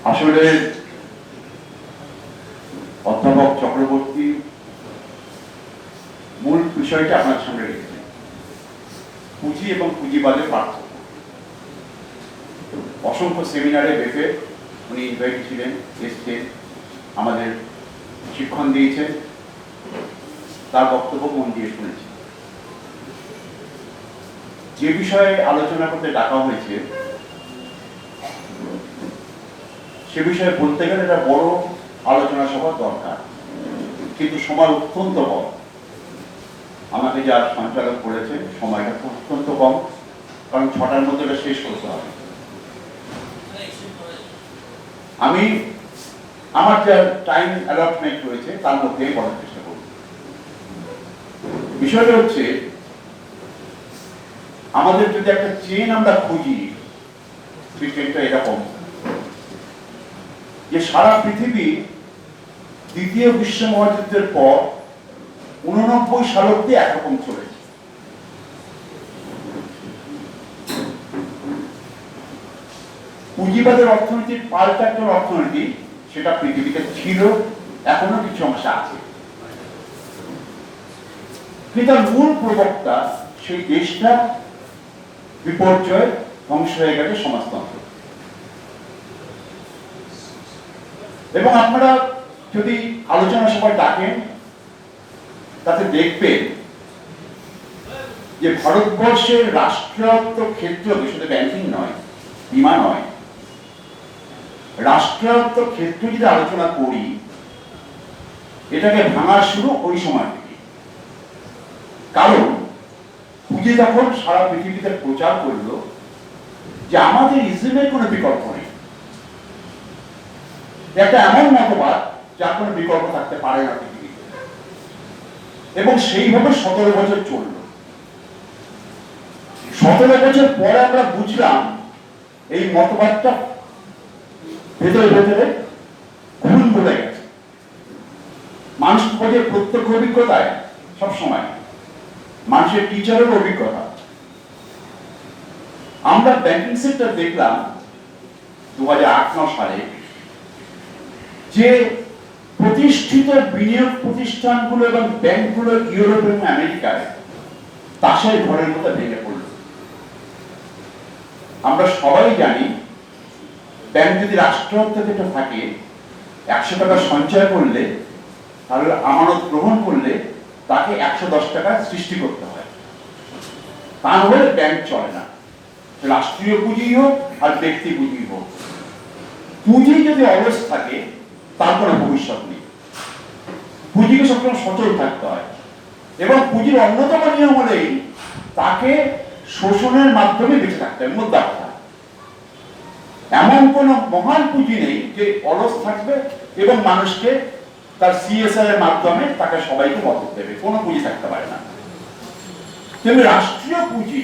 আসলে অধ্যাপক চক্রবর্তী মূল বিষয়টা আপনার সামনে রেখেছেন, পুঁজি এবং পুঁজিবাদের পার্থক্য। অসংখ্য সেমিনারে বেফে উনি ইনভাইট ছিলেন, এসছেন, আমাদের শিক্ষণ দিয়েছেন, তার বক্তব্য মন দিয়ে শুনেছি। যে বিষয়ে আলোচনা করতে ডাকা হয়েছে সে বিষয়ে বলতে গেলে একটা বড় আলোচনা সভা দরকার, কিন্তু সময় অত্যন্ত কম। আমাকে যা সঞ্চালক করেছে সময়টা অত্যন্ত কম, কারণ 6টার মধ্যে এটা শেষ করতে হবে। আমি আমার যা টাইম অ্যালটমেন্ট রয়েছে তার মধ্যেই বলার চেষ্টা করব। বিষয়টা হচ্ছে, আমাদের যদি একটা চেন আমরা খুঁজি, সেই চেনটা এরকম যে সারা পৃথিবী দ্বিতীয় বিশ্ব মহাযুদ্ধের পর 89 সাল অব্দি একরকম চলেছে। পুঁজিবাদের অর্থনীতির পাল্টা একটা অর্থনীতি, সেটা পৃথিবীতে ছিল, এখনো কিছু অংশে আছে, কিন্তু তার মূল প্রবক্তা সেই দেশটা বিপর্যয়, ধ্বংস হয়ে গেছে সমাজতন্ত্র। এবং আপনারা যদি আলোচনা সভায় ডাকেন তাতে দেখবেন যে ভারতবর্ষের রাষ্ট্রায়ত্ত ক্ষেত্র, শুধু ব্যাংকিং নয়, বীমা নয়, রাষ্ট্রায়ত্ত ক্ষেত্র যদি আলোচনা করি, এটাকে ভাঙা শুরু ওই সময় থেকে। কারণ পুঁজি যখন সারা পৃথিবীতে প্রচার করলো যে আমাদের ইসলামের কোনো বিকল্প নেই, একটা এমন মতবাদ যার কোনো বিকল্প থাকতে পারে না পৃথিবীতে, এবং সেইভাবে 17 বছর চলল। 17 বছর পরে আমরা বুঝলাম এই মতবাদটা ভেতরে ভেতরে ঘুম বলে গেছে। মানুষ খোঁজে প্রত্যক্ষ অভিজ্ঞতায়, সবসময় মানুষের টিচারের অভিজ্ঞতা। আমরা ব্যাংকিং সেক্টর দেখলাম 2008-9 সালে যে প্রতিষ্ঠিত বিনিয়োগ প্রতিষ্ঠানগুলো এবং ব্যাংকগুলো ইউরোপ এবং আমেরিকায় তাসের ঘরের মতো ভেঙে পড়ল। আমরা সবাই জানি, ব্যাংক যদি রাষ্ট্রায়ত্ত থাকে, 100 টাকা সঞ্চয় করলে, তাহলে আমানত গ্রহণ করলে তাকে 110 টাকা সৃষ্টি করতে হয়, তা হলে ব্যাংক চলে না। রাষ্ট্রীয় পুঁজি হোক আর ব্যক্তি পুঁজি হোক, পুঁজি যদি অলস থাকে তার কোনো ভবিষ্যৎ নেই। পুঁজিকে সবসময় সচল থাকতে হয়, এবং পুঁজির অন্যতম নিয়ম হলেই তাকে শোষণের মাধ্যমে বেঁচে থাকতে হয়। মোদ্দা কথা, এমন কোন মহান পুঁজি নেই যে অলস থাকবে এবং মানুষকে তার সিএসআর এর মাধ্যমে তাকে সবাইকে মদত দেবে, কোনো পুঁজি থাকতে পারে না। কিন্তু রাষ্ট্রীয় পুঁজি,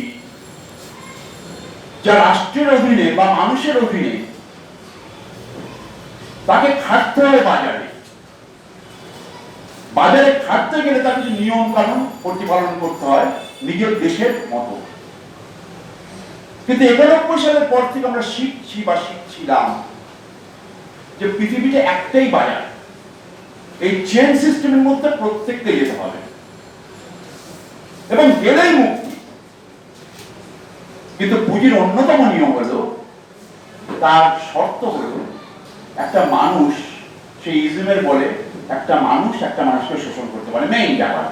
যা রাষ্ট্রের অধীনে বা মানুষের অধীনে, তাকে খাটতে হবে বাজারে। বাজারে খাটতে গেলে তার কিছু নিয়ম কানুন প্রতিপালন করতে হয় নিজের দেশের মতো। কিন্তু 91 সালের পর থেকে আমরা শিখছিলাম যে পৃথিবীতে একটাই বাজার, এই চেন সিস্টেমের মধ্যে প্রত্যেককে যেতে হবে, এবং গেলেই মুক্তি। কিন্তু পুঁজির অন্যতম নিয়ম হলো, তার শর্ত হলো, একটা মানুষ, সেই ইজমের বলে, একটা মানুষ একটা মানুষকে শোষণ করতে পারে, মেইন ব্যাপার।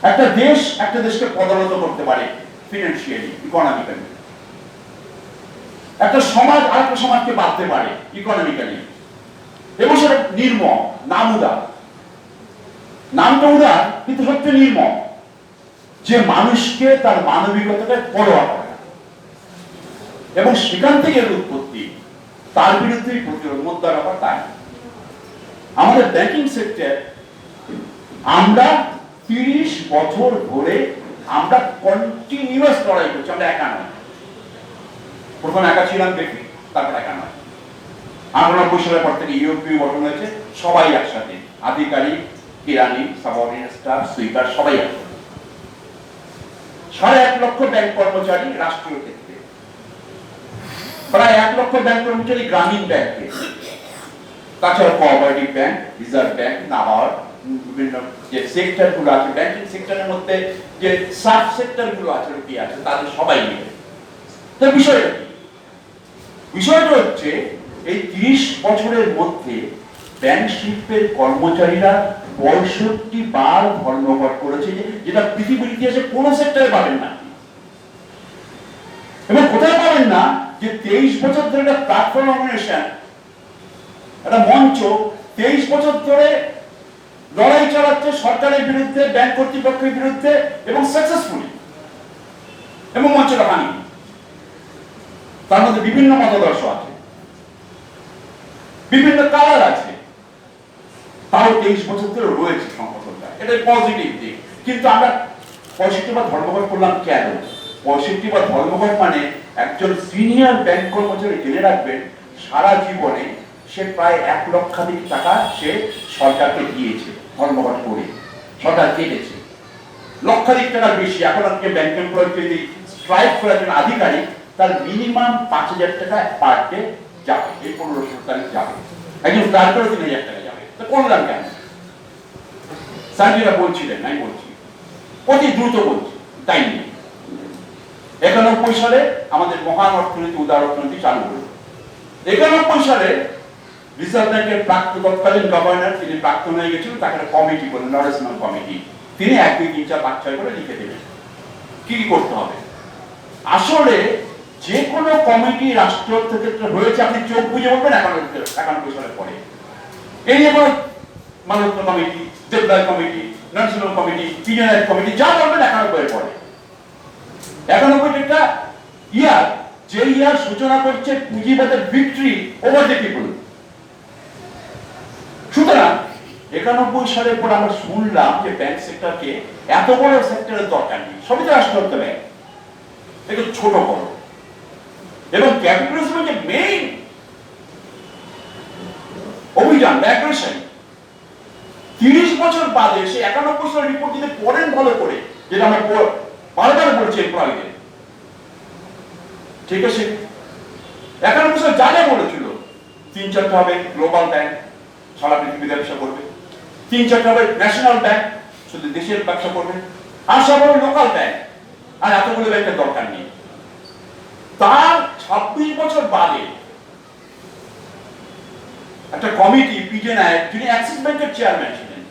একটা দেশ একটা দেশকে পদানত করতে পারে, ফিনান্সিয়ালি, ইকোনমিক্যালি। একটা সমাজ আরেকটা সমাজকে বাঁধতে পারে, ইকোনমিক্যালি। এবং সেটা নির্মম, নামুদার, নামটা উদার কিন্তু সবচেয়ে নির্মম, যে মানুষকে তার মানবিকতাকে পরোয়া করে না, এবং সেখান থেকে এর উৎপত্তি, তার বিরুদ্ধেই প্রতিরোধ। মুদ্রা ব্যাপার তাই। আমাদের ব্যাংকিং সেক্টর, আমরা 30 বছর ধরে আমরা কন্টিনিউয়াস লড়াই করছি। আমরা একা নয়, প্রথম একা ছিলাম দেখি, তারপর একা নয়। 98 সালের পর থেকে ইউপিও গঠন হয়েছে, সবাই একসাথে, আধিকারিক, কেরানি, সাবঅর্ডিনেট স্টাফ, সুইপার, সবাই একসাথে। 1.5 লক্ষ ব্যাংক কর্মচারী রাষ্ট্রীয় ক্ষেত্রে। প্রায় 1 লক্ষ ব্যাংক কর্মচারী গ্রামীণ ব্যাংকে, তাছাড়া cooperative bank, reserve bank, NABARD, বিভিন্ন যে সেক্টর গুলো আছে ব্যাংকিং সেক্টরের মধ্যে যে সাব সেক্টর গুলো আছে কি আছে তাদের সবাই মিলে। তো বিষয়টা হচ্ছে এই 30 বছরের মধ্যে ব্যাংক শিল্পের কর্মচারীরা 65 বার ধর্মঘট করেছে, যেটা পৃথিবীর ইতিহাসে কোন সেক্টরে পাবেন না। এবং কোথায় পাবেন না যে 23 বছর ধরে একটা প্ল্যাটফর্ম অর্গানাইজেশন, একটা মঞ্চ 23 বছর ধরে লড়াই চালাচ্ছে সরকারের বিরুদ্ধে, ব্যাংক কর্তৃপক্ষের বিরুদ্ধে, এবং সাকসেসফুলি, এবং মঞ্চটা ভাঙি। তার মধ্যে বিভিন্ন মতাদর্শ আছে, বিভিন্ন কালার আছে, তাও 23 বছর ধরে রয়েছে সংগঠনটা। এটা পজিটিভ দিক। কিন্তু আমরা 65 বার ধর্মঘট করলাম কেন? 65 বার ধর্মঘট মানে একজন সিনিয়র ব্যাংক কর্মচারী জেনে রাখবেন সারা জীবনে সে প্রায় 1 লক্ষাধিক টাকা সে সরকারকে দিয়েছে ধর্মঘট করে, সরকার কেটেছে লক্ষাধিক টাকা বেশি। এখন আজকে ব্যাংক এমপ্লয়ি যদি স্ট্রাইক করার জন্য আধিকারিক, তার মিনিমাম 5000 টাকা পার ডে যাবে, এই 1500 টাকা যাবে। একজন স্ট্রাইক করে 3000 টাকা যাবে। তো করলাম কেন? স্যার বলছিলেন, আমি বলছি অতি দ্রুত বলছি, তাই নিয়ে 91 সালে আমাদের মহান অর্থনীতি, উদার অর্থনীতি চালু হলো। 91 সালে রিজার্ভ ব্যাংকের তৎকালীন গভর্নর, তিনি প্রাক্তন হয়ে গেছিলেন, তাকে একটা কমিটি বললেন, নরেশনাল কমিটি। তিনি 1, 2, 3, 4, 5, 6 করে লিখে দেবেন কি কি করতে হবে। আসলে যে কোনো কমিটি রাষ্ট্র ক্ষেত্রে হয়েছে, আপনি চোখ বুঝে বলবেন 91 সালের পরে। এই যেমন মানবতা কমিটি, দেবদার committee, national committee, PNI committee, যা বলবেন 91 এর পরে। 91 একটা ইয়ার, যে ইয়ার সূচনা করছে পুঁজিবাদের ভিক্টরি ওভার দ্য পিপল। সুতরাং 91 সালের পর আমরা শুনলাম যে ব্যাংক সেক্টরকে এত বড় সেক্টরের দরকার নেই, সবই তো রাষ্ট্রায়ত্ত ব্যাংক, একটু ছোট বড়। এবং ক্যাপিটালিজমের যে মেইন অভিযান, অ্যাগ্রেশন, 30 বছর বাদে সে 91 সালের রিপোর্ট যদি পড়েন ভালো করে, যেটা আমরা বারবার বলছি এমপ্লয়ীদের, ঠিক আছে 91 সালে যা যা বলেছিল, 3-4টা হবে গ্লোবাল ব্যাংক, সারা পৃথিবীতে ব্যবসা করবে, 3-4টা হবে ন্যাশনাল ব্যাংক, শুধু দেশের ব্যবসা করবে, আর সব হবে লোকাল ব্যাংক, আর এতগুলো ব্যাংকের দরকার নেই। তার 26 বছর বাদে একটা কমিটি, পিজেনআই, যিনি অ্যাক্সিস ব্যাংকের চেয়ারম্যান ছিলেন,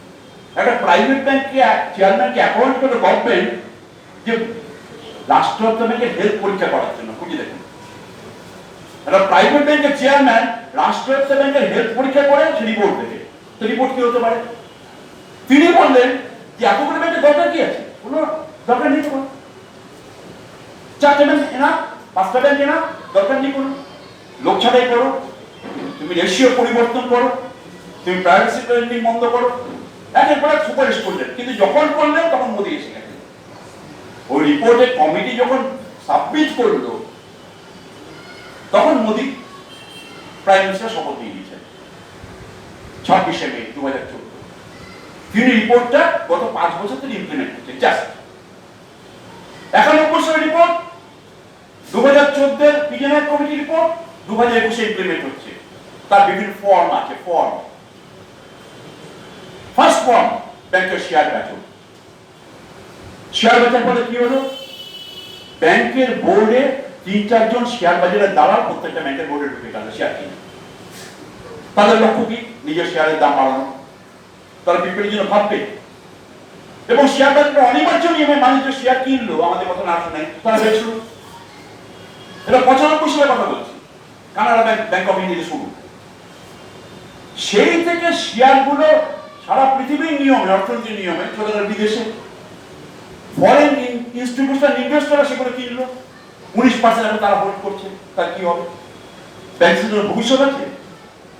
একটা প্রাইভেট ব্যাংককে চেয়ারম্যানকে অ্যাপয়েন্ট করে গভর্নমেন্ট, যে রাষ্ট্রায়ত্ত ব্যাংকের হেলথ পরীক্ষা করার জন্য। বুঝে দেখুন, একটা প্রাইভেট ব্যাংকের চেয়ারম্যান রাষ্ট্রায়ত্ত ব্যাংকের হেলথ পরীক্ষা করে সে রিপোর্ট দেবে। তো রিপোর্ট কি হতে পারে? তিনি বললেন যে এতগুলো ব্যাংকের দরকার কি আছে, কোনো দরকার নেই, তোমার 4টা ব্যাংক এনা, 5টা ব্যাংক এনা, দরকার নেই, কোনো লোক ছাড়াই করো, তুমি রেশিও পরিবর্তন করো, তুমি প্রাইভেট সেক্টর লেন্ডিং বন্ধ করো, একের পর এক সুপারিশ করলেন। কিন্তু যখন করলেন তখন মোদি এসে গেলেন। ওই রিপোর্টে কমিটি যখন সাবমিট করলো, তখন মোদি প্রাইম মিনিস্টার শপথ নিয়ে নিয়েছেন 26শে মে 2014। তিনি রিপোর্টটা গত 5 বছর ধরে ইমপ্লিমেন্ট করছেন। জাস্ট 91 সালের রিপোর্ট, 2014 এর পিজেনআই কমিটি রিপোর্ট 2021 এ ইমপ্লিমেন্ট হচ্ছে। তার বিভিন্ন ফর্ম আছে। ফার্স্ট ফর্ম, ব্যাংকের শেয়ার বেচন। শেয়ার বেচার পরে কি হলো? ব্যাংকের বোর্ডে 3-4 জন শেয়ার বাজারের দালাল প্রত্যেকটা ব্যাংকের বোর্ডে ঢুকে গেল শেয়ার কিনে। তাদের লক্ষ্য কি? নিজের শেয়ারের দাম বাড়ানো, তারা বিক্রির জন্য ভাববে। এবং শেয়ার বাজারে অনিবার্য নিয়মে মানুষ যে শেয়ার কিনলো, আমাদের কথা না শুনে তারা বেচলো। এটা 95 সালের কথা বলছি, কানাডা ব্যাংক অফ ইন্ডিয়া শুরু। সেই থেকে শেয়ারগুলো সারা পৃথিবীর নিয়মে, অর্থনীতির নিয়মে চলে গেল বিদেশে। ফরেন ইনস্টিটিউশনাল ইনভেস্টররা সেগুলো কিনলো, 19% এখন তারা হোল্ড করছে। তার কি হবে? ব্যাংক সেক্টরের ভবিষ্যৎ আছে?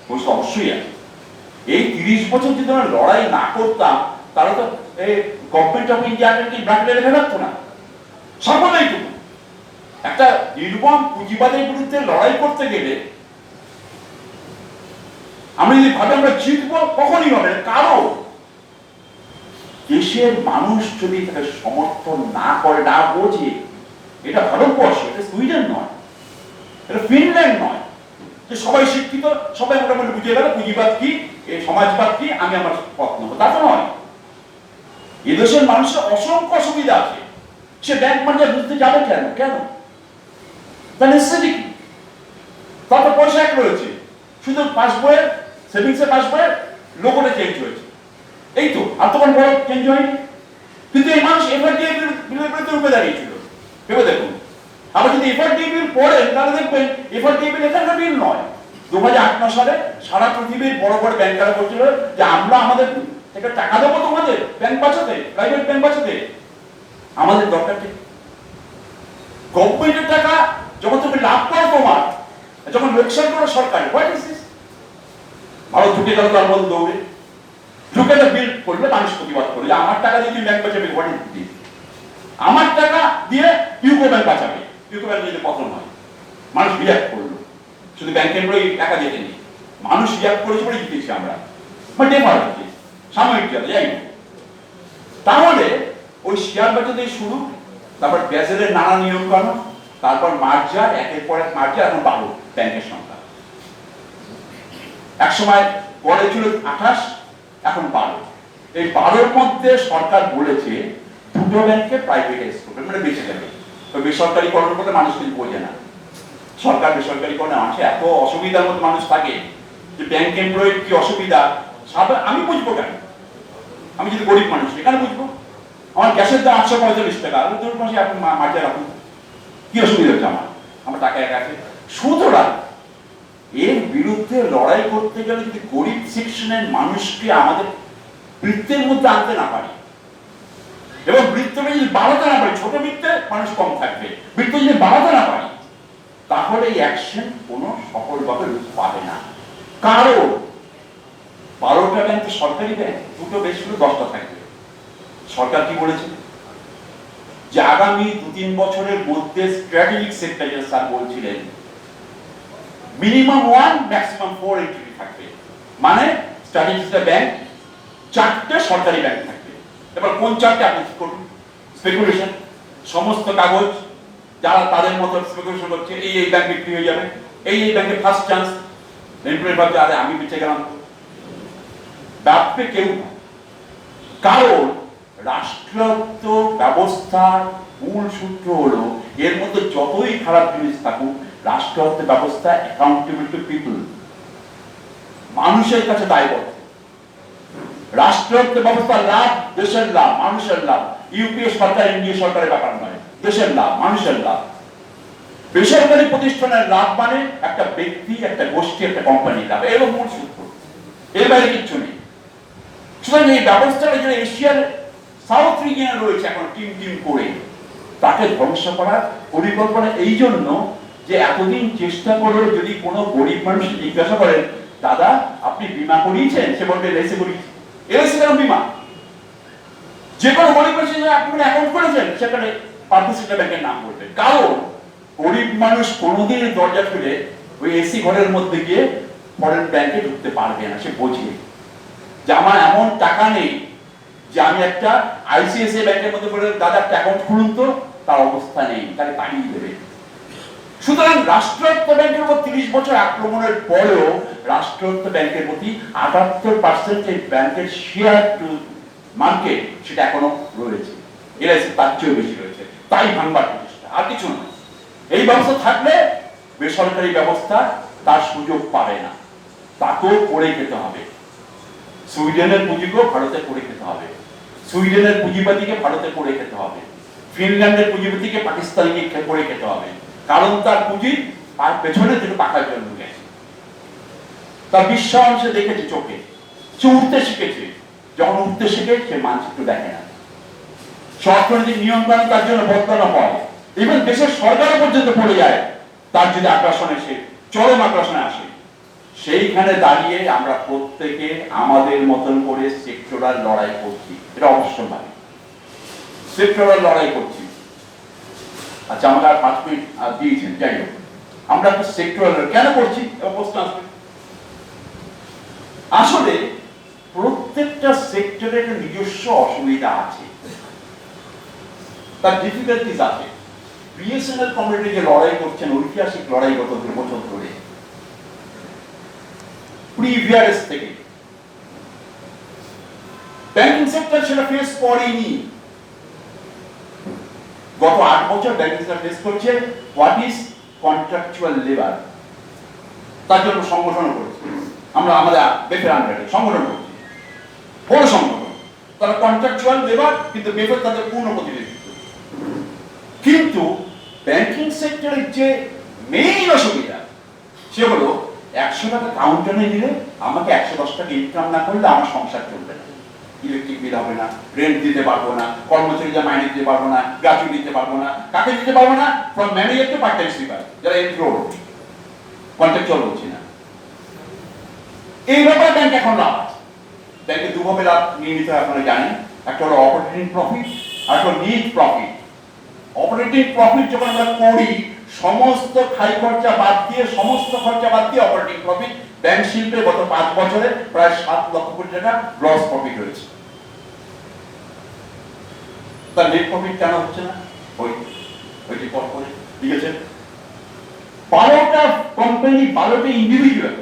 ভবিষ্যৎ অবশ্যই আছে। এই 30 বছর যদি আমরা লড়াই না করতাম, তাহলে তো এই গভর্নমেন্ট অফ ইন্ডিয়াকে ব্র্যাকেটে রেখে রাখতো না। সকলেইটুকু একটা নির্মম পুঁজিবাদের বিরুদ্ধে লড়াই করতে গেলে আমরা যদি ভাবে আমরা জিতবো, কখনই হবে না। কারণ দেশের মানুষ যদি তাকে সমর্থন না করে, না বোঝে, এটা ভারতবর্ষ, এটা সুইডেন নয়, এটা ফিনল্যান্ড নয় যে সবাই শিক্ষিত, সবাই মোটামুটি বুঝে গেল পুঁজিবাদ কি, সমাজবাদ কি, আমি আমার পথ নেবো, তা তো নয়। এদেশের মানুষের অসংখ্য অসুবিধা আছে, সে ব্যাংক ম্যানেজার বুঝতে যাবে কেন? কেন তার নেসেসিটি কি? তার তো পয়সা এক রয়েছে, শুধু পাসবইয়ের সেভিংসের পাসবইয়ের লোগোটা চেঞ্জ হয়েছে, এই তো, আর তখন বড় চেঞ্জ হয়নি। কিন্তু এই মানুষ এফআরডিএ বিলের বিরুদ্ধে রূপে দাঁড়িয়েছিল, ভেবে দেখুন। আবার যদি এফআরডিএ বিল পড়েন তাহলে দেখবেন এফআরডিএ বিল এখানকার বিল নয়। 2008-9 সালে সারা পৃথিবীর বড় বড় ব্যাংকাররা বলছিল যে আমরা আমাদের থেকে টাকা দেবো তোমাদের ব্যাংক বাঁচাতে, প্রাইভেট ব্যাংক বাঁচাতে, আমাদের দরকার কি? গভর্নমেন্টের টাকা যখন তুমি লাভ করো তোমার, যখন লোকসান করো সরকার, হোয়াট ইজ দিস? ভারত ঢুকে গেল তার মধ্যে দৌড়ে, ঢুকে বিল করলে মানুষ প্রতিবাদ করলো যে আমার টাকা দিয়ে তুমি ব্যাংক বাঁচাবে, হোয়াট ইজ দিস? আমার টাকা দিয়ে ইউকো ব্যাংক বাঁচাবে, ইউকো ব্যাংক যদি পতন হয়, মানুষ রিয়াক্ট করলো। শুধু ব্যাংকের বই একা যেতেনি, মানুষ রিয়াক্ট করেছে বলে জিতেছি আমরা, বাট এবার সাময়িক যাতে যাই না। তাহলে ওই শেয়ার বাজারে শুরু, তারপর ব্যাজেলের নানা নিয়ম কানুন, তারপর মার্জার, একের পর এক মার্জার, এখন 12 ব্যাংকের সংখ্যা। এক সময় পরে ছিল 28, এখন 12। এই 12-র মধ্যে সরকার বলেছে দুটো ব্যাংকে প্রাইভেটাইজ করবে, মানে বেঁচে যাবে। বেসরকারিকরণ করতে মানুষ কিন্তু বোঝে না, সরকার বেসরকারিকরণে মানুষের এত অসুবিধার মধ্যে মানুষ থাকে যে ব্যাংক এমপ্লয়ির কি অসুবিধা আমি বুঝবো কেন? আমি যদি গরিব মানুষ এখানে বুঝবো, আমার গ্যাসের দাম 845 টাকা, আমি ধরুন মাসে আপনি মার্জা রাখুন, কি অসুবিধা হচ্ছে আমার টাকা এক আছে। সুতরাং এর বিরুদ্ধে লড়াই করতে গেলে যদি গরিব সেকশনের মানুষকে আমাদের বৃত্তের মধ্যে আনতে না পারি, এবং বৃত্তটা যদি বাড়াতে না পারি, ছোট বৃত্তে মানুষ কম থাকবে, বৃত্ত যদি বাড়াতে না পারি, তাহলে এই অ্যাকশন কোনো সফলভাবে রূপ পাবে না। কারণ 12টা ব্যাংক তো সরকারি ব্যাংক, দুটো বেশ হলে 10টা থাকবে। সরকার কি বলেছে যে আগামী 2-3 বছরের মধ্যে স্ট্র্যাটেজিক সেক্টরে স্যার বলছিলেন মিনিমাম 1 ম্যাক্সিমাম 4 এন্টিটি থাকবে, মানে স্ট্র্যাটেজিক ব্যাংক 4টে সরকারি ব্যাংক থাকবে। এবার কোন 4টে আপনি কি করুন? স্পেকুলেশন, সমস্ত কাগজ যারা তাদের মতো স্পেকুলেশন করছে, এই ব্যাংক বিক্রি হয়ে যাবে, এই ব্যাংকে ফার্স্ট চান্স, এমপ্লয়ি ভাবছে আরে আমি বেঁচে গেলাম, ব্যাপে কেউ না। কারণ রাষ্ট্রায়ত্ত ব্যবস্থার মূল সূত্র হলো এর মধ্যে যতই খারাপ জিনিস থাকুক, রাষ্ট্রায়ত্ত ব্যবস্থা অ্যাকাউন্টেবল টু পিপল, মানুষের কাছে দায়বদ্ধ। রাষ্ট্রায়ত্ত ব্যবস্থা লাভ, দেশের লাভ, মানুষের লাভ। ইউপিএ সরকার এনডিএ সরকারের ব্যাপার নয়, দেশের লাভ, মানুষের লাভ। বেসরকারি প্রতিষ্ঠানের লাভ মানে একটা ব্যক্তি, একটা গোষ্ঠী, একটা কোম্পানির লাভ, এর মূল সূত্র, এর বাইরে কিচ্ছু নেই। সুতরাং এই ব্যবস্থাটা যে এশিয়ার সাউথ রিজিয়নে রয়েছে এখন টিম করে, তাকে ধ্বংস করার পরিকল্পনা এই জন্য যে এতদিন চেষ্টা করে যদি কোনো গরিব মানুষ জিজ্ঞাসা করেন দাদা আপনি বীমা করিয়েছেন, সে বলবে এলআইসি করিয়েছি। এলআইসি কেন বীমা? যে কোনো গরিব মানুষ আপনি অ্যাকাউন্ট করেছেন সেখানে পাবলিক ব্যাংকের নাম বলবে। কারণ গরিব মানুষ কোনোদিন দরজা খুলে ওই এসি ঘরের মধ্যে গিয়ে ফরেন ব্যাংকে ঢুকতে পারবে না, সে বোঝে যে আমার এমন টাকা নেই যে আমি একটা আইসিআইসিআই ব্যাংকের মধ্যে বলে দাদা একটা অ্যাকাউন্ট খুলুন তো, তার অবস্থা নেই, তাকে তাড়িয়ে দেবে। সুতরাং রাষ্ট্রায়ত্ত ব্যাংকের উপর 30 বছর আক্রমণের পরেও রাষ্ট্রায়ত্ত ব্যাংকের প্রতি 78% এই ব্যাংকের শেয়ার টু মার্কেট সেটা এখনো রয়েছে, এলআইসি তার চেয়েও বেশি রয়েছে। তাই ভাঙবার প্রচেষ্টা, আর কিছু না। এই ব্যবস্থা থাকলে বেসরকারি ব্যবস্থা তার সুযোগ পাবে না, তাকেও করে খেতে হবে। সুইডেনের পুঁজিকেও ভারতে করে খেতে হবে, সুইডেনের পুঁজিপতিকে ভারতে করে খেতে হবে, ফিনল্যান্ডের পুঁজিপতিকে পাকিস্তানকে করে খেতে হবে। কারণ তার পুঁজি আর পেছনে থেকে টাকার জন্য গেছে, তার বিশ্বায়ন সে দেখেছে চোখে, সে উঠতে শিখেছে। যখন উঠতে শিখে সে মানচিত্র দেখে না, অর্থনৈতিক নিয়ম কানুন তার জন্য বদলানো হয়, ইভেন দেশের সরকারও পর্যন্ত পড়ে যায় তার যদি আগ্রাসনে, সে চরম আগ্রাসনে আসে। সেইখানে দাঁড়িয়ে আমরা প্রত্যেকে আমাদের মতন করে সেক্টরাল লড়াই করছি, এটা অবশ্যম্ভাবী সেক্টরাল লড়াই করছি। আচ্ছা আমাকে আর 5 মিনিট দিয়েছেন, যাই হোক আমরা একটা সেক্টরাল কেন করছি প্রশ্ন আসবে। আসলে প্রত্যেকটা সেক্টরের নিজস্ব অসুবিধা আছে, তার ডিফিকাল্টিজ আছে। বিএসএনএল কোম্পানি যে লড়াই করছেন, ঐতিহাসিক লড়াই গত 2 বছর ধরে, প্রিভিয়াস থেকে ব্যাংকিং সেক্টর সেটা ফেস করেনি। গত 8 বছর ব্যাংকিং সেক্টর ফেস করছে হোয়াট ইজ কন্ট্রাকচুয়াল লেবার। তার জন্য সংগঠন করেছে, আমরা আমাদের বেফের আন্ডারে সংগঠন করছি, বড় সংগঠন। তারা কন্ট্রাকচুয়াল লেবার, কিন্তু বেফের তাদের পূর্ণ প্রতিনিধিত্ব। কিন্তু ব্যাংকিং সেক্টরের যে মেইন অসুবিধা সে হলো 100 টাকা কাউন্টারে দিলে আমাকে 110 টাকা ইনকাম না করলে আমার সংসার চলবে না। ইলেকট্রিক বিল হবে না, রেন্ট দিতে পারবো না, কর্মচারীদের মাইনে দিতে পারবো না, গ্রাচুইটি দিতে পারবো না। কাকে দিতে পারবো না? From manager to part time sweeper, যারা এনরোল কন্ট্রাকচুয়াল হচ্ছে না। এই ব্যাপারে ব্যাংক এখন লাভ আছে। ব্যাংকে দুভাবে লাভ নিয়ে নিতে হয়, আপনারা জানেন। একটা হলো অপারেটিং প্রফিট, আর একটা হলো নিট প্রফিট। অপারেটিং প্রফিট যখন আমরা করি, সমস্ত খাই খরচা বাদ দিয়ে, সমস্ত খরচা বাদ দিয়ে অপারেটিং প্রফিট, ব্যাংক শিল্পে গত 5 বছরে প্রায় 7 লক্ষ কোটি টাকা গ্রস প্রফিট হয়েছে। তার নেট প্রফিট কেন হচ্ছে না? ওইটি পর করে লিখেছেন। 12টা কোম্পানি, 12টা ইন্ডিভিজুয়াল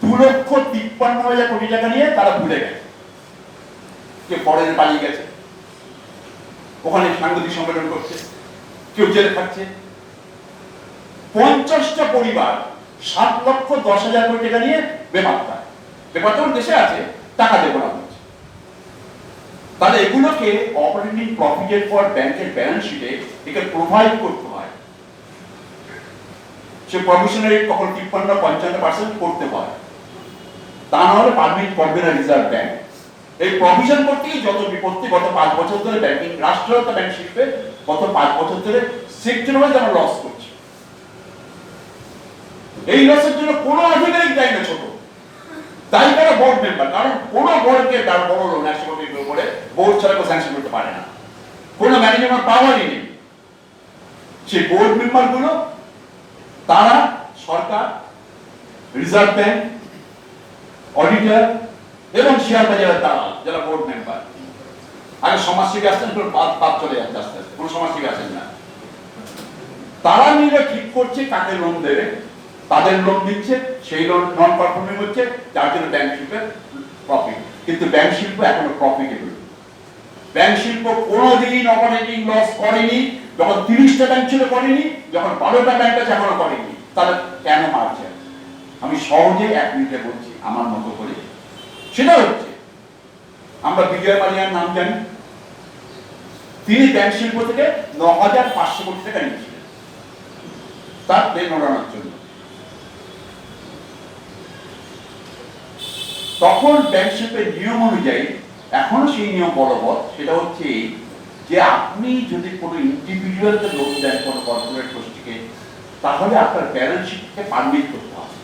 2,53,000 কোটি টাকা নিয়ে তারা ভুলে গেছে, কেউ পরের পালিয়ে গেছে, ওখানে সাংগঠনিক সংগঠন করছে, কেউ জেলে থাকছে। 50টা পরিবার 7,10,000 কোটি টাকা নিয়ে বেপাত্তা। বেপাত্তা দেশে আছে, টাকা দেবো না বলছে। তাহলে এগুলোকে অপারেটিং প্রফিটের পর ব্যাংকের ব্যালেন্স শিটে একে প্রোভাইড করতে হয়। সে প্রভিশনারি কখন 53-55% করতে হয়, তা না হলে পারমিট করবে না রিজার্ভ ব্যাংক। এই প্রভিশন করতেই যত বিপত্তি গত 5 বছর ধরে ব্যাংকিং রাষ্ট্রায়ত্ত ব্যাংক শিল্পে গত 5 বছর ধরে সেক্টর ওয়াইজ আমরা লস করছি। এই লসের জন্য কোনো আধিকারিক দায়ী না, ছোট দায়ী কারা? Board member. কারণ কোনো বোর্ডকে তার বড় লোন 100 কোটির উপরে বোর্ড ছাড়া কেউ স্যাংশন করতে পারে না, কোনো ম্যানেজমেন্ট পাওয়ারই নেই। সেই বোর্ড মেম্বার গুলো তারা সরকার, রিজার্ভ ব্যাংক, অডিটর এবং শেয়ার বাজারের দালাল, যারা বোর্ড মেম্বার। আগে সমাজসেবী আসতেন, বাদ চলে যাচ্ছে আস্তে আস্তে, কোনো সমাজসেবী আসেন না। তারা মিলে ঠিক করছে কাকে লোন দেবে, তাদের লোন দিচ্ছে, সেই লোন নন পারফর্মিং হচ্ছে, যার জন্য ব্যাংক শিল্পের প্রফিট। কিন্তু ব্যাংক শিল্প এখনো প্রফিটেবল। ব্যাংক শিল্প কোনোদিন অপারেটিং লস করেনি। যখন 30টা ব্যাংক ছিল করেনি, যখন 12টা ব্যাংক আছে এখনো করেনি। তাহলে কেন মারছে? আমি সহজে 1 মিনিটে বলছি আমার মতো করে। সেটা হচ্ছে, আমরা বিজয় মালিয়ার নাম জানি। তিনি ব্যাংক শিল্প থেকে 9,500 কোটি টাকা নিয়েছিলেন তার প্লেন ওড়ানোর জন্য। তখন ব্যাংক শিল্পের নিয়ম অনুযায়ী, এখনো সেই নিয়ম বলবৎ, সেটা হচ্ছে যে আপনি যদি কোনো ইন্ডিভিজুয়ালকে লোন দেন, কোনো কর্পোরেট গোষ্ঠীকে, তাহলে আপনার ব্যালেন্স শিটকে পারমিট করতে হবে।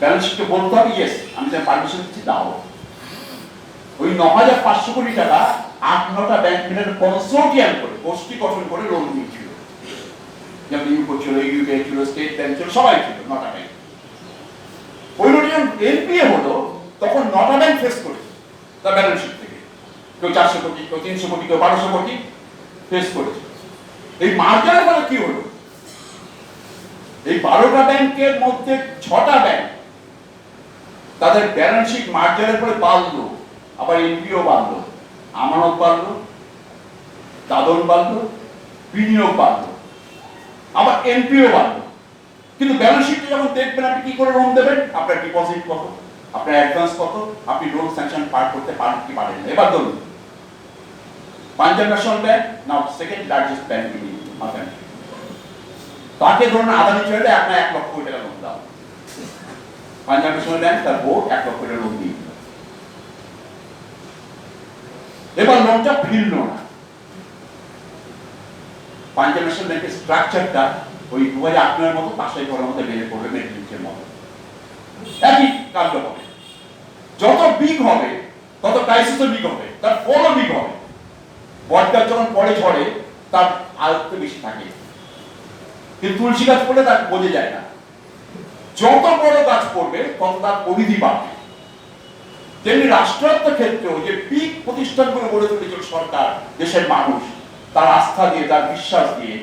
ব্যালেন্স শিটকে বলতে হবে ইয়েস আমি যা পারমিশন দিচ্ছি দাও। ওই 9,500 কোটি টাকা 8-9টা ব্যাংক মিলে কনসোর্টিয়াম করে, গোষ্ঠী গঠন করে লোন দিয়েছিল। যেমন ইউকো ছিল, ইউকে ছিল, স্টেট ব্যাংক ছিল, সবাই ছিল, 9টা ব্যাংক। ওই লোন যখন এনপিএ হলো, তখন 9টা ব্যাংক ফেস করেছে তার ব্যালেন্স শিট থেকে। কেউ 400 কোটি, কেউ 300 কোটি, কেউ 1200 কোটি ফেস করেছে। এই মার্জারের ফলে কি হলো? এই 12টা ব্যাংকের মধ্যে 6টা ব্যাংক তাদের ব্যালেন্স শিট মার্জারের ফলে বাড়লো, আবার এনপিও বাড়লো, আমানত বাড়লো, দাদন বাড়লো, বিনিয়োগ বাড়লো, আবার এনপিও বাড়লো। কিন্তু ব্যালেন্স শিটে যখন দেখবেন আপনি কি করে লোন দেবেন, আপনার ডিপোজিট কত, আপনার অ্যাডভান্স কত, আপনি লোন স্যাংশন পার করতে পারেন কি পারেন না। এবার ধরুন Punjab national bank now second largest bank in India, তাকে ধরুন আদানি চাইলে আপনার 1 লক্ষ কোটি টাকা লোন দাও। পাঞ্জাব ন্যাশনাল ব্যাংক তার বোর্ড 1 লক্ষ কোটি লোন দিয়ে, এবার লোনটা ফিরল না। পাঞ্জাব ন্যাশনাল ব্যাংকের স্ট্রাকচারটা ওই 2008 মতো পাশাই করার মতো বেড়ে পড়বে, মেট্রিক্সের মতো একই কাণ্ড হবে। যত বিগ হবে তত ক্রাইসিসও বিগ হবে, তার ফলও বিগ হবে। বটগাছ যখন পরে ঝরে তার আয়ত্ত বেশি থাকে, কিন্তু তুলসী গাছ পড়লে তার বোঝে যায় না। যত বড় গাছ পড়বে তত তার পরিধি বাড়বে। তেমনি রাষ্ট্রায়ত্ত ক্ষেত্রেও যে বিগ প্রতিষ্ঠানগুলো গড়ে তুলেছিল সরকার, দেশের মানুষ, তার আস্থা দিয়ে, তার বিশ্বাস দিয়ে,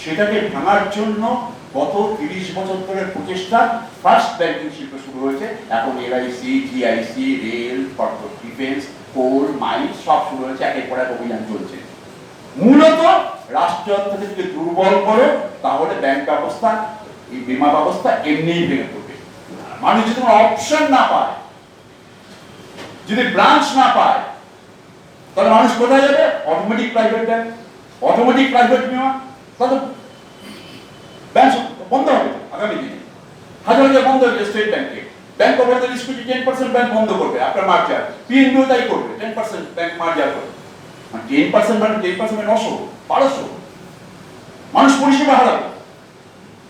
সেটাকে ভাঙার জন্য গত 30 বছর ধরে প্রচেষ্টা ফার্স্ট ব্যাংকিং শিল্প শুরু হয়েছে। এখন এলআইসি, জিআইসি, রেল, ডিফেন্স, কোল, মাইন্স সব শুরু হয়েছে, একের পর এক অভিযান চলছে। মূলত রাষ্ট্র অর্থনীতিকে দুর্বল করে, তাহলে ব্যাংক ব্যবস্থা, এই বীমা ব্যবস্থা এমনিই ভেঙে পড়বে। মানুষ যদি কোনো অপশন না পায়, যদি ব্রাঞ্চ না পায়, তাহলে মানুষ কোথায় যাবে? Automatic private bank, automatic private বীমা, তাহলে ব্যাংক বন্ধ হবে আগামী দিনে। হাজার হাজার বন্ধ হবে স্টেট ব্যাংকে। ব্যাংক অফ বারোদা 10% ব্যাংক বন্ধ করবে আপনার মার্জার, পিএনবিও তাই করবে, 10% ব্যাংক মার্জার করবে। 10% মানে 10% 900 1200 মানুষ পরিষেবা হারাবে,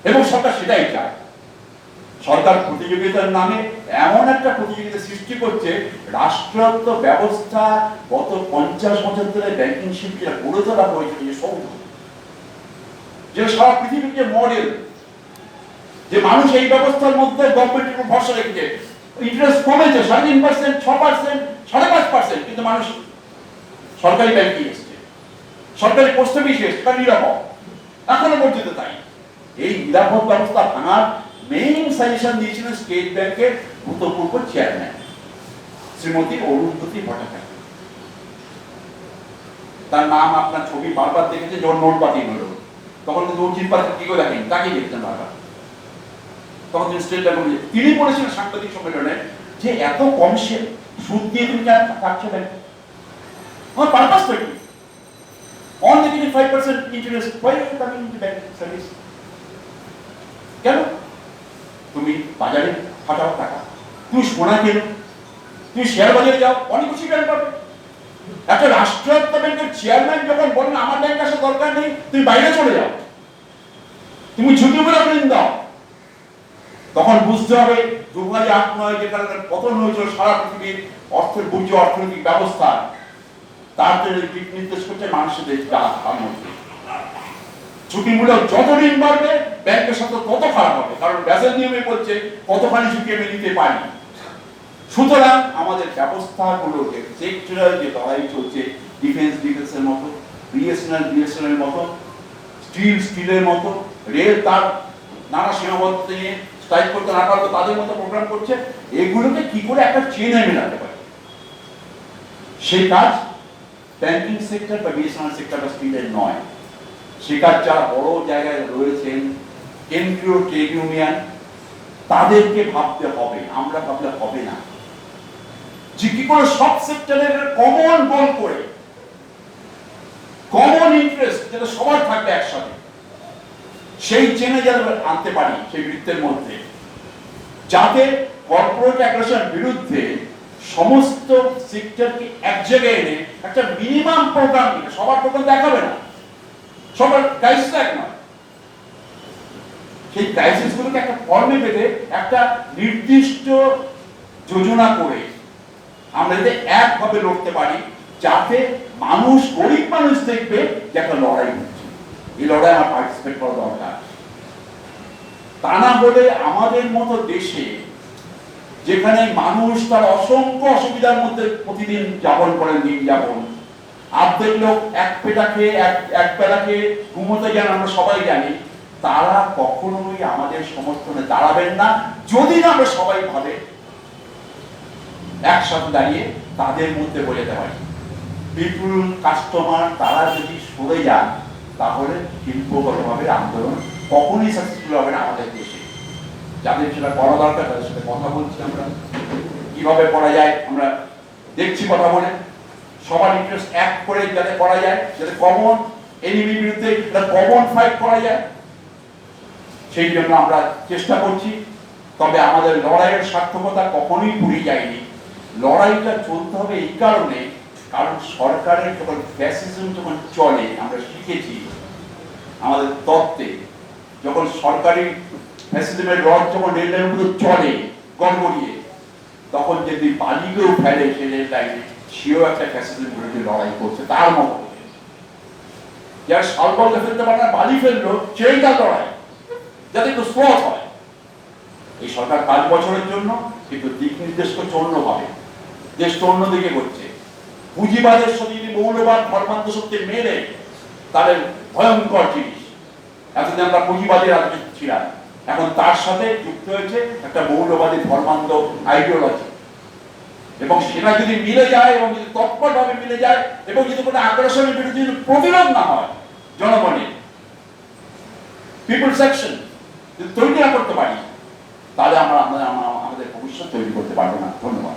এবং সরকার সেটাই চায়। সরকার প্রতিযোগিতার নামে এমন একটা প্রতিযোগিতা সৃষ্টি করছে, রাষ্ট্রায়ত্ত ব্যবস্থা গত 50 বছর ধরে ব্যাংকিং শিল্পে গড়ে তোলা হয়েছে, যে সৌধ, যে সারা পৃথিবীর যে মডেল, যে মানুষ এই ব্যবস্থার মধ্যে গভর্নমেন্টের উপর ভরসা রেখেছে। ইন্টারেস্ট কমেছে 3.5%, 6%, 5.5%, কিন্তু মানুষ সরকারি ব্যাংকে এসছে, সরকারি পোস্ট অফিসে এসছে, কারণ নিরাপদ। এখনো পর্যন্ত তাই। এই নিরাপদ ব্যবস্থা ভাঙার মেইন সাজেশন দিয়েছিলেন স্টেট ব্যাংকের ভূতপূর্ব চেয়ারম্যান শ্রীমতী অরুন্ধতী ভট্টাচার্য। তার নাম, আপনার ছবি বারবার দেখেছে, যখন নোট বাতিল হলো তখন কিন্তু অর্জিত পাত্র কি করে দেখেন, তাকেই দেখতেন বারবার। তখন তিনি স্টেট ব্যাংক, তিনি বলেছিলেন সাংবাদিক সম্মেলনে যে এত কম সুদ দিয়ে তুমি কেন থাকছো ব্যাংক? আমার পারপাসটা কি? only giving 5% interest, why are you coming into banking service? কেন তুমি বাজারে ফাটাও টাকা, তুমি সোনা কেনো, তুমি শেয়ার বাজারে যাও, অনেক বেশি ব্যাংক পাবে। একটা রাষ্ট্রায়ত্ত ব্যাংকের চেয়ারম্যান যখন বলেন আমার ব্যাংক আসার দরকার নেই, তুমি বাইরে চলে যাও, তুমি ঝুঁকি করে ঋণ দাও, তখন বুঝতে হবে 2008-9 যে কারণে পতন হয়েছিল সারা পৃথিবীর অর্থের বুঝে অর্থনৈতিক ব্যবস্থা, তার জন্য দিক নির্দেশ করছে মানুষের মধ্যে ঝুঁকিমূলক যত ঋণ বাড়বে ব্যাংকের সাথে তত খারাপ হবে, কারণ ব্যাসেল নিয়মে বলছে কতখানি ঝুঁকি আমি নিতে পারি। সুতরাং আমাদের ব্যবস্থাগুলো সেক্টরাল যে লড়াই চলছে, ডিফেন্সের মতো, বিএসএনএল মতো, স্টিলের মতো, রেল তার নানা সীমাবদ্ধতা নিয়ে স্ট্রাইক করতে না পারতো তাদের মতো প্রোগ্রাম করছে, এগুলোকে কি করে একটা চেনে মেলাতে পারে, সেই কাজ ব্যাংকিং সেক্টর বা বিএসএনএল সেক্টর বা স্টিলের নয়। সে কাজ যারা বড় জায়গায় রয়েছেন, কেন্দ্রীয় ট্রেড ইউনিয়ন, তাদেরকে ভাবতে হবে, আমরা ভাবলে হবে না। যে কি করে সব সেক্টরের কমন গোল করে, কমন ইন্টারেস্ট যেটা সবার থাকবে একসাথে, সেই চেনে যেন আনতে পারি সেই বৃত্তের মধ্যে, যাতে কর্পোরেট অ্যাগ্রেশন বিরুদ্ধে সমস্ত সেক্টরকে এক জায়গায় এনে একটা মিনিমাম প্রোগ্রাম নিয়ে, সবার প্রোগ্রাম দেখাবে না, সবার ক্রাইসিস এক নয়, সেই ক্রাইসিস গুলোকে একটা ফর্মে পেতে একটা নির্দিষ্ট যোজনা করে আমরা যাতে একভাবে লড়তে পারি, যাতে মানুষ, গরিব মানুষ দেখবে যে একটা লড়াই হচ্ছে, এই লড়াই আমার পার্টিসিপেট করা দরকার। তা না হলে আমাদের মতো দেশে, যেখানে মানুষ তার অসংখ্য অসুবিধার মধ্যে প্রতিদিন যাপন করেন, দিন যাপন, অর্ধেক লোক এক বেলা খেয়ে ঘুমোতে যান, আমরা সবাই জানি, তারা কখনোই আমাদের সমর্থনে দাঁড়াবেন না যদি না আমরা সবাই ভাবে একসাথে দাঁড়িয়ে তাদের মধ্যে বোঝাতে পারি। পিপুল, কাস্টমার, তারা যদি সরে যান, তাহলে শিল্পগতভাবে আন্দোলন কখনোই সাকসেসফুল হবে না আমাদের দেশে। যাদের সেটা করা দরকার তাদের সাথে কথা বলছি, আমরা কিভাবে করা যায় আমরা দেখছি, কথা বলে সবার ইন্টারেস্ট এক করে যাতে করা যায়, যাতে কমন এনিমির বিরুদ্ধে একটা কমন ফাইট করা যায়, সেই জন্য আমরা চেষ্টা করছি। তবে আমাদের লড়াইয়ের সার্থকতা কখনোই পুড়ে যায়নি। লড়াইটা চলতে হবে এই কারণে, কারণ সরকারের যখন ফ্যাসিজম যখন চলে, আমরা শিখেছি আমাদের তত্ত্বে, যখন সরকারি ফ্যাসিজমের রড যখন রেল লাইনের মধ্যে চলে গড়গড়িয়ে, তখন যদি বালিকেও ফেলে সে রেল লাইনে, সেও একটা ফ্যাসিজমের বিরুদ্ধে লড়াই করছে তার মতো। যারা শালবলকে ফেলতে পারে না, বালি ফেললো, সেই তার লড়াই, যাতে একটু স্পট হয়। এই সরকার 5 বছরের জন্য কিন্তু দিক নির্দেশ করছে অন্যভাবে, দেশটা অন্যদিকে করছে। পুঁজিবাদের সাথে যদি মৌলবাদ ধর্মান্ধ শক্তি মেরে তাদের ভয়ঙ্কর জিনিস। এতদিন আমরা পুঁজিবাদী রাজনীতি ছিলাম, এখন তার সাথে যুক্ত হয়েছে একটা মৌলবাদী ধর্মান্ধ আইডিওলজি। এবং সেটা যদি মিলে যায় এবং যদি তৎপরভাবে মিলে যায় এবং যদি কোনো আগ্রাসনের বিরুদ্ধে যদি প্রতিরোধ না হয় জনগণের, পিপল সেকশন যদি তৈরি না করতে পারি, তাহলে আমরা আমাদের ভবিষ্যৎ তৈরি করতে পারবো না। ধন্যবাদ।